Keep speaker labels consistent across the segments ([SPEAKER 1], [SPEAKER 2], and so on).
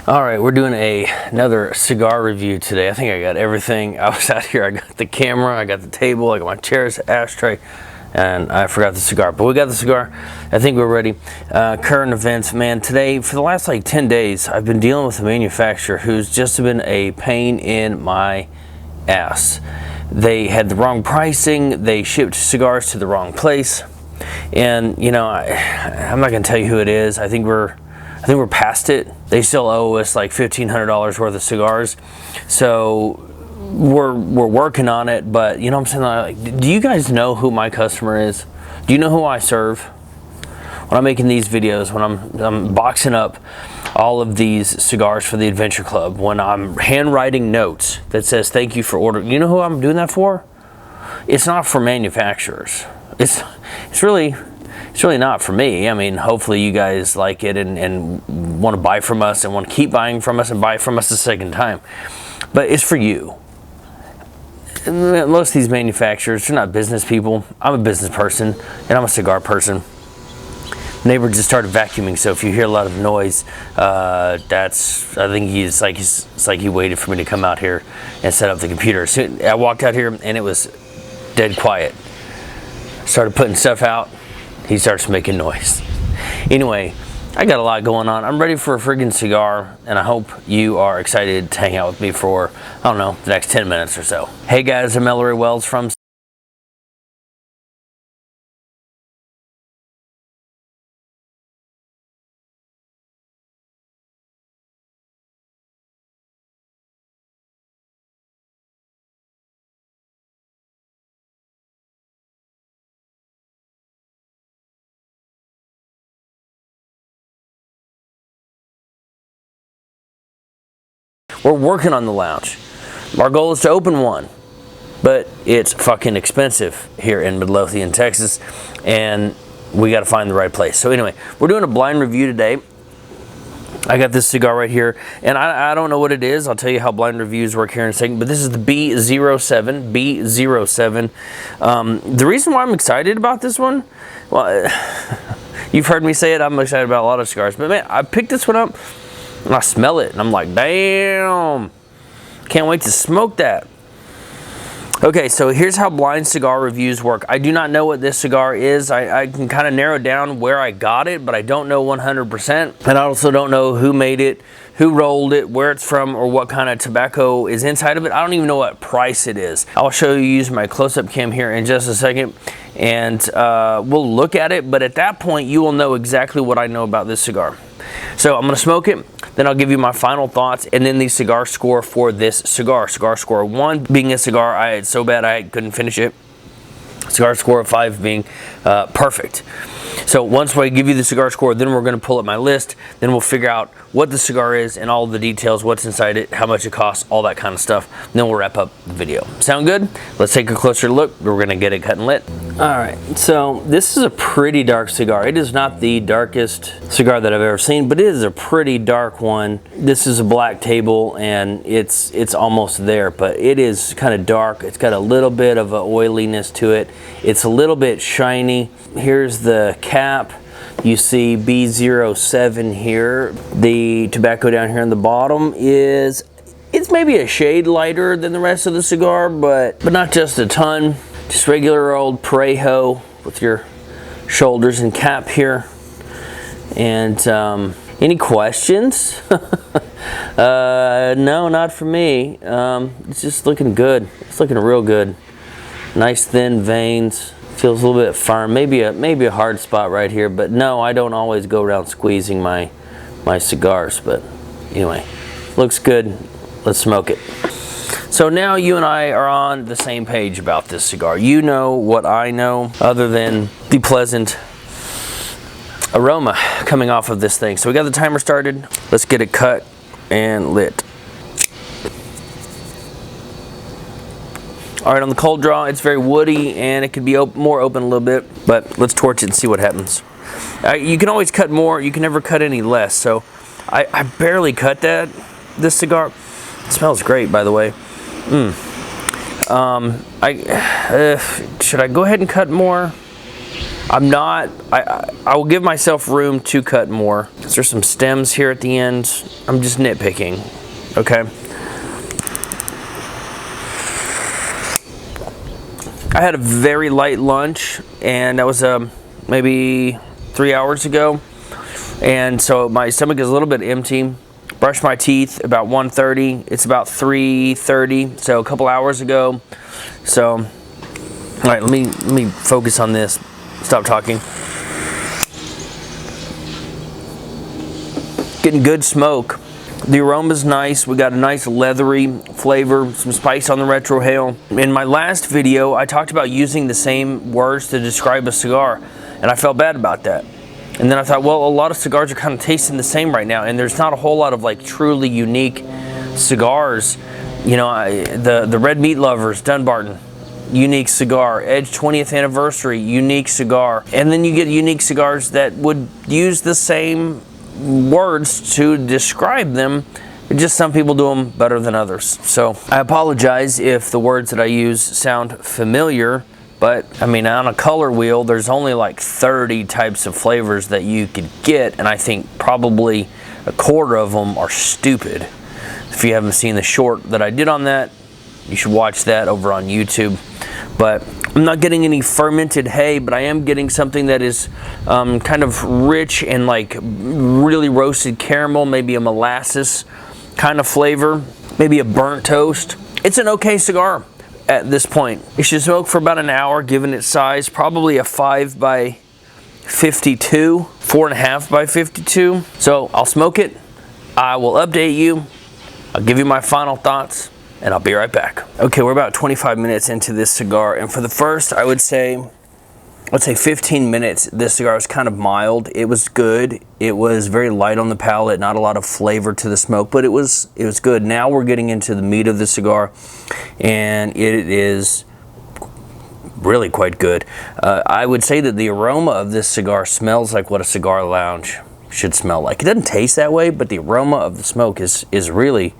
[SPEAKER 1] All right, we're doing another cigar review today. I think I got everything. I was out here, I got the camera, I got the table, I got my chairs, ashtray, and I forgot the cigar. But we got the cigar. I think we're ready. Current events, man. Today, for the last like 10 days, I've been dealing with a manufacturer who's just been a pain in my ass. They had the wrong pricing. They shipped cigars to the wrong place. And, you know, I'm not going to tell you who it is. I think we're past it. They still owe us like $1,500 worth of cigars, so we're working on it. But you know what I'm saying? Like, do you guys know who my customer is? Do you know who I serve? When I'm making these videos, when I'm boxing up all of these cigars for the Adventure Club, when I'm handwriting notes that says thank you for ordering, you know who I'm doing that for? It's not for manufacturers. It's really not for me. I mean, hopefully you guys like it and want to buy from us and want to keep buying from us and buy from us a second time. But it's for you. Most of these manufacturers, they're not business people. I'm a business person and I'm a cigar person. Neighbor just started vacuuming, so if you hear a lot of noise, I think it's like he waited for me to come out here and set up the computer. So I walked out here and it was dead quiet. Started putting stuff out. He starts making noise. Anyway, I got a lot going on. I'm ready for a friggin' cigar, and I hope you are excited to hang out with me for, I don't know, the next 10 minutes or so. Hey guys, I'm Ellery Wells from We're working on the lounge. Our goal is to open one, but it's fucking expensive here in Midlothian, Texas, and we got to find the right place. So anyway, we're doing a blind review today. I got this cigar right here, and I don't know what it is. I'll tell you how blind reviews work here in a second, but this is the B07. The reason why I'm excited about this one, well, you've heard me say it, I'm excited about a lot of cigars, but man, I picked this one up, and I smell it, and I'm like, damn, can't wait to smoke that. Okay, so here's how blind cigar reviews work. I do not know what this cigar is. I can kind of narrow down where I got it, but I don't know 100%. And I also don't know who made it, who rolled it, where it's from, or what kind of tobacco is inside of it. I don't even know what price it is. I'll show you using my close-up cam here in just a second, and we'll look at it, but at that point, you will know exactly what I know about this cigar. So I'm gonna smoke it, then I'll give you my final thoughts, and then the cigar score for this cigar. Cigar score 1 being a cigar I had so bad I couldn't finish it. Cigar score 5 being perfect. So once I give you the cigar score, then we're going to pull up my list. Then we'll figure out what the cigar is and all the details, what's inside it, how much it costs, all that kind of stuff. And then we'll wrap up the video. Sound good? Let's take a closer look. We're going to get it cut and lit. All right, so this is a pretty dark cigar. It is not the darkest cigar that I've ever seen, but it is a pretty dark one. This is a black table, and it's almost there, but it is kind of dark. It's got a little bit of an oiliness to it. It's a little bit shiny. Here's the cap. You see B07 here. The tobacco down here on the bottom it's maybe a shade lighter than the rest of the cigar, but not just a ton. Just regular old Parejo with your shoulders and cap here. And any questions? No, not for me. It's just looking good. It's looking real good. Nice thin veins. Feels a little bit firm. Maybe a hard spot right here, but no, I don't always go around squeezing my cigars. But anyway, looks good. Let's smoke it. So now you and I are on the same page about this cigar. You know what I know, other than the pleasant aroma coming off of this thing. So we got the timer started. Let's get it cut and lit. All right, on the cold draw, it's very woody, and it could be more open a little bit, but let's torch it and see what happens. You can always cut more. You can never cut any less. So I barely cut this cigar. It smells great, by the way. Should I go ahead and cut more? I will give myself room to cut more. There's some stems here at the end. I'm just nitpicking, okay? I had a very light lunch, and that was maybe 3 hours ago. And so my stomach is a little bit empty. Brushed my teeth about 1:30. It's about 3:30, so a couple hours ago. So, all right, let me focus on this. Stop talking. Getting good smoke. The aroma's nice. We got a nice leathery flavor, some spice on the retrohale. In my last video, I talked about using the same words to describe a cigar, and I felt bad about that. And then I thought, well, a lot of cigars are kind of tasting the same right now, and there's not a whole lot of like truly unique cigars. You know, the Red Meat Lovers, Dunbarton, unique cigar. Edge 20th Anniversary, unique cigar. And then you get unique cigars that would use the same words to describe them. Just some people do them better than others. So I apologize if the words that I use sound familiar. But, I mean, on a color wheel, there's only like 30 types of flavors that you could get, and I think probably a quarter of them are stupid. If you haven't seen the short that I did on that, you should watch that over on YouTube. But I'm not getting any fermented hay, but I am getting something that is kind of rich and like really roasted caramel, maybe a molasses kind of flavor, maybe a burnt toast. It's an okay cigar. At this point, it should smoke for about an hour given its size, probably a 5 by 52, 4.5 by 52. So I'll smoke it, I will update you, I'll give you my final thoughts, and I'll be right back. Okay, we're about 25 minutes into this cigar, and for the first, I would say 15 minutes, this cigar was kind of mild. It was good. It was very light on the palate, not a lot of flavor to the smoke, but it was good. Now we're getting into the meat of the cigar, and it is really quite good. I would say that the aroma of this cigar smells like what a cigar lounge should smell like. It doesn't taste that way, but the aroma of the smoke is really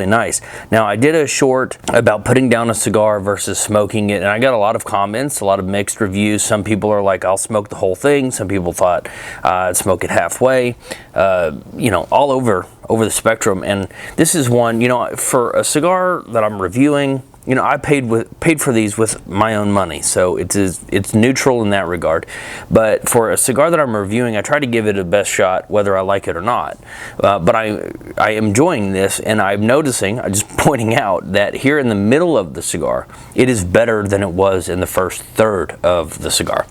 [SPEAKER 1] nice. Now, I did a short about putting down a cigar versus smoking it, and I got a lot of comments, a lot of mixed reviews. Some people are like, I'll smoke the whole thing. Some people thought I'd smoke it halfway. You know, all over the spectrum. And this is one, you know, for a cigar that I'm reviewing, you know, I paid for these with my own money, so it's neutral in that regard. But for a cigar that I'm reviewing, I try to give it a best shot, whether I like it or not. But I am enjoying this, and I'm noticing, I'm just pointing out that here in the middle of the cigar, it is better than it was in the first third of the cigar.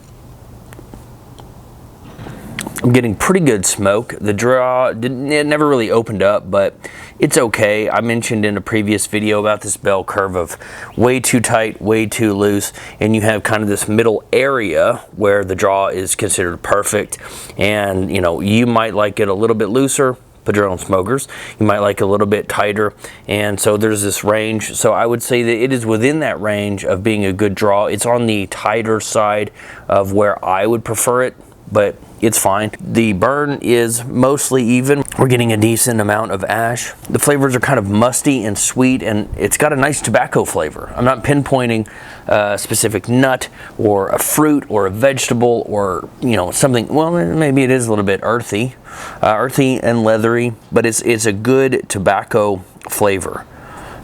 [SPEAKER 1] I'm getting pretty good smoke. The draw it never really opened up, but it's okay. I mentioned in a previous video about this bell curve of way too tight, way too loose, and you have kind of this middle area where the draw is considered perfect. And you know, you might like it a little bit looser, Padron smokers. You might like it a little bit tighter, and so there's this range. So I would say that it is within that range of being a good draw. It's on the tighter side of where I would prefer it, but it's fine. The burn is mostly even. We're getting a decent amount of ash. The flavors are kind of musty and sweet, and it's got a nice tobacco flavor. I'm not pinpointing a specific nut or a fruit or a vegetable or, you know, something. Well, maybe it is a little bit earthy and leathery, but it's a good tobacco flavor.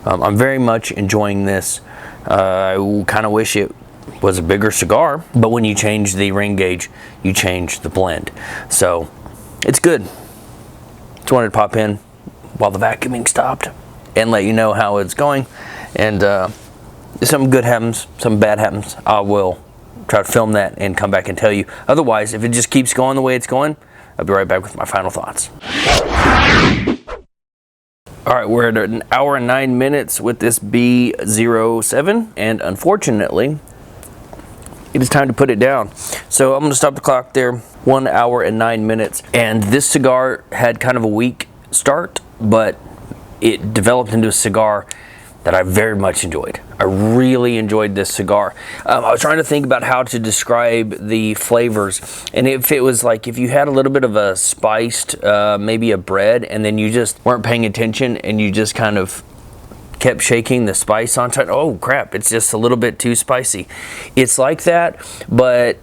[SPEAKER 1] I'm very much enjoying this. I kind of wish it was a bigger cigar, but when you change the ring gauge, you change the blend. So it's good. Just wanted to pop in while the vacuuming stopped and let you know how it's going. And if something good happens, something bad happens, I will try to film that and come back and tell you. Otherwise, if it just keeps going the way it's going, I'll be right back with my final thoughts. All right, we're at an hour and 9 minutes with this B07, and unfortunately, it is time to put it down. So I'm gonna stop the clock there, 1 hour and 9 minutes. And this cigar had kind of a weak start, but it developed into a cigar that I very much enjoyed. I really enjoyed this cigar. I was trying to think about how to describe the flavors, and if it was like, if you had a little bit of a spiced, maybe a bread, and then you just weren't paying attention and you just kind of kept shaking the spice on top. Oh crap, it's just a little bit too spicy. It's like that, but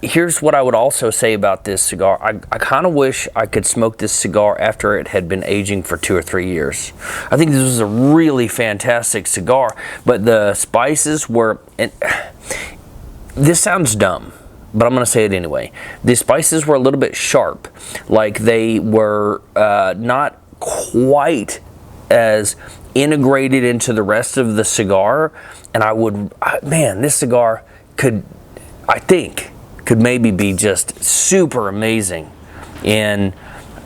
[SPEAKER 1] here's what I would also say about this cigar. I kind of wish I could smoke this cigar after it had been aging for 2 or 3 years. I think this was a really fantastic cigar, but the spices were, and this sounds dumb, but I'm going to say it anyway. The spices were a little bit sharp, like they were not quite as integrated into the rest of the cigar. And man, this cigar could, I think, could maybe be just super amazing. And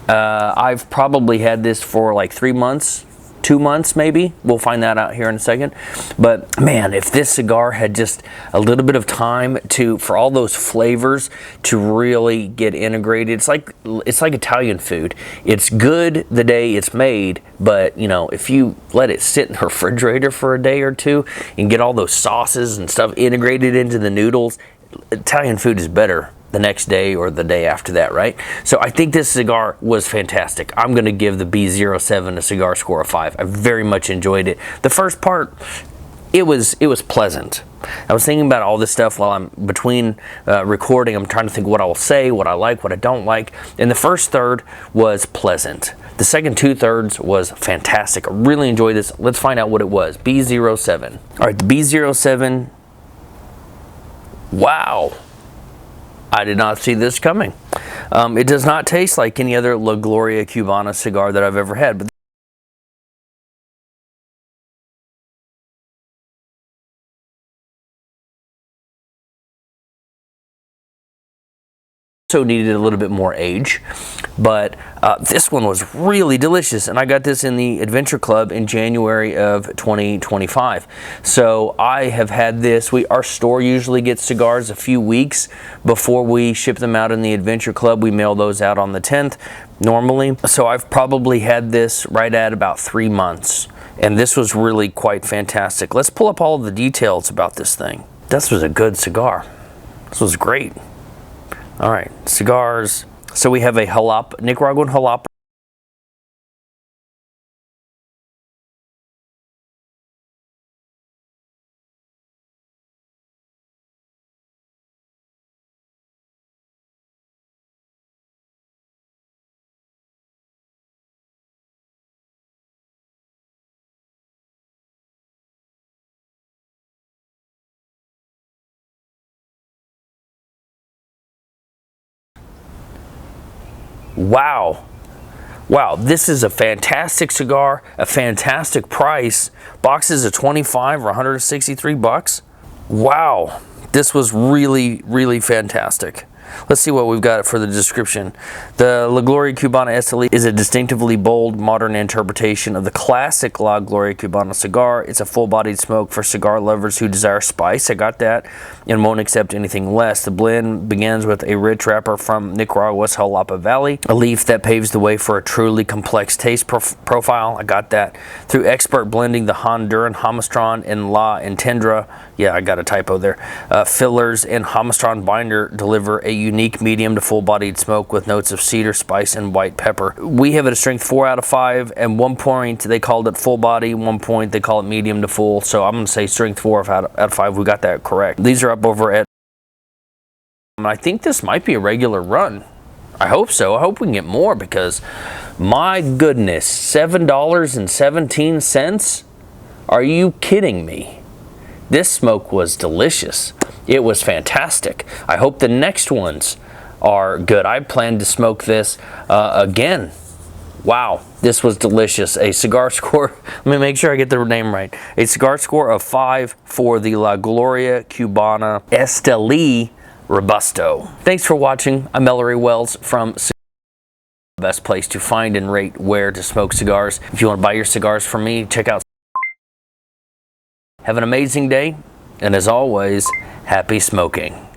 [SPEAKER 1] I've probably had this for like 3 months, 2 months maybe. We'll find that out here in a second. But man, if this cigar had just a little bit of time for all those flavors to really get integrated. It's like Italian food. It's good the day it's made, but you know, if you let it sit in the refrigerator for a day or two and get all those sauces and stuff integrated into the noodles, Italian food is better the next day or the day after that, right? So I think this cigar was fantastic. I'm going to give the B07 a cigar score of 5. I very much enjoyed it. The first part, it was pleasant. I was thinking about all this stuff while I'm between recording. I'm trying to think what I will say, what I like, what I don't like. And the first third was pleasant. The second 2/3 was fantastic. I really enjoyed this. Let's find out what it was. B07. All right, the B07. Wow. I did not see this coming. It does not taste like any other La Gloria Cubana cigar that I've ever had. But also needed a little bit more age, but this one was really delicious, and I got this in the Adventure Club in January of 2025. So I have had this. Our store usually gets cigars a few weeks before we ship them out in the Adventure Club. We mail those out on the 10th normally. So I've probably had this right at about 3 months, and this was really quite fantastic. Let's pull up all of the details about this thing. This was a good cigar. This was great. All right, cigars. So we have a Nicaraguan jalapa. Wow. Wow, this is a fantastic cigar, a fantastic price. Boxes of 25 or 163 bucks. Wow, this was really, really fantastic. Let's see what we've got for the description. The La Gloria Cubana Esteli is a distinctively bold, modern interpretation of the classic La Gloria Cubana cigar. It's a full-bodied smoke for cigar lovers who desire spice. I got that, and won't accept anything less. The blend begins with a rich wrapper from Nicaragua's Jalapa Valley, a leaf that paves the way for a truly complex taste profile. I got that. Through expert blending, the Honduran Jamastron and La Entendra, yeah, I got a typo there, fillers and Jamastron binder deliver a unique medium to full-bodied smoke with notes of cedar, spice, and white pepper. We have it a strength 4 out of 5, and 1 point they called it full body, 1 point they call it medium to full, so I'm going to say strength 4 out of 5. We got that correct. These are up over at, I think this might be a regular run. I hope so. I hope we can get more, because my goodness, $7.17? Are you kidding me? This smoke was delicious. It was fantastic. I hope the next ones are good. I plan to smoke this again. Wow, this was delicious. A cigar score, let me make sure I get the name right. A cigar score of 5 for the La Gloria Cubana Esteli Robusto. Thanks for watching. I'm Ellery Wells from Cigar, the best place to find and rate where to smoke cigars. If you want to buy your cigars from me, check out. Have an amazing day, and as always, happy smoking.